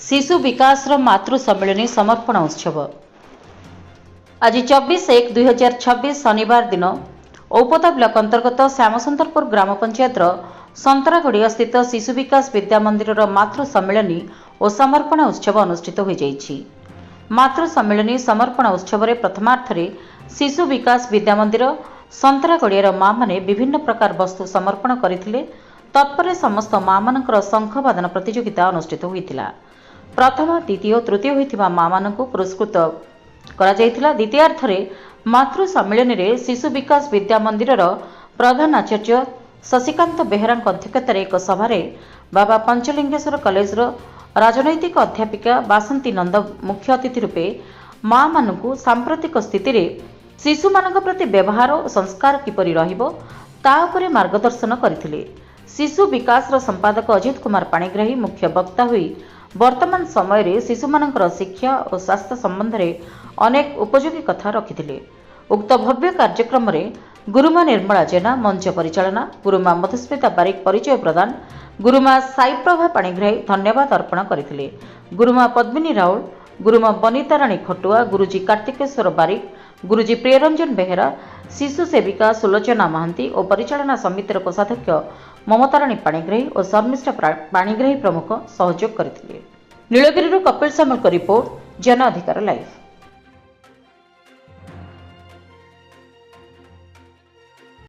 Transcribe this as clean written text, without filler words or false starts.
शिशु विकास मातृ सम्मिलनी समर्पण उत्सव आज 24/1/2026 शनिवार दिन औपदा ब्लॉक अंतर्गत श्यामसुंदरपुर ग्राम पंचायत संतरागड़िया स्थित शिशु विकास विद्या मंदिर मातृ सम्मिलनी और समर्पण उत्सव अनुष्ठित हो जाइछि। मातृ सम्मिलनी समर्पण उत्सव में प्रथमार्थ शिशु विकास विद्या मंदिर संतरागड़ियार माँ माने विभिन्न प्रकार वस्तु समर्पण करथिले। तत्पर समस्त माँ मानकर शंखवादन प्रतियोगिता अनुष्ठित होइतिला। प्रथम द्वितीय तृतीय होइतिबा माँ मानकु पुरस्कृत करा जाइतिला। द्वितीयार्थ मातृ सम्मिलन में शिशु विकास विद्या मंदिर प्रधान आचार्य शशिकांत बेहरा अध्यक्षतार एक सभा बाबा पंचलिंगेश्वर कॉलेज राजनैतिक अध्यापिका बासंती नंद मुख्य अतिथि रूपे माँ मानकु सांप्रतिक स्थिति रे शिशु मानक प्रति व्यवहार और संस्कार किपरि रहिबो ता उपरे मार्गदर्शन करथिले। शिशु विकास संपादक अजित कुमार पाणिग्राही मुख्य वक्ता हुई वर्तमान समय रे शिशु मानकर शिक्षा और स्वास्थ्य संबंध में अनेक उपयोगी कथा रखिथिले। उक्त भव्य कार्यक्रम रे गुरुमा निर्मला जेना मंच परिचालना, गुरुमा मधुस्मिता बारिक परिचय प्रदान, गुरुमा साईप्रभा पाणिग्राही धन्यवाद अर्पण करथिले। गुरुमा पद्मिनी राउल, गुरुमा बनिता राणी खटुआ, गुरुजी कार्तिकेश्वर बारिक, गुरुजी प्रियरंजन बेहेरा, शिशु सेविका सुलोचना महांती और परिचालना समितिर कोषाध्यक्ष ममता राणी पाणिग्राही और शर्मिष्ठा पाणिग्राही प्रमुख सहयोग करथिले। नीलगिरी कपिल सामल रिपोर्ट, जन अधिकार लाइव।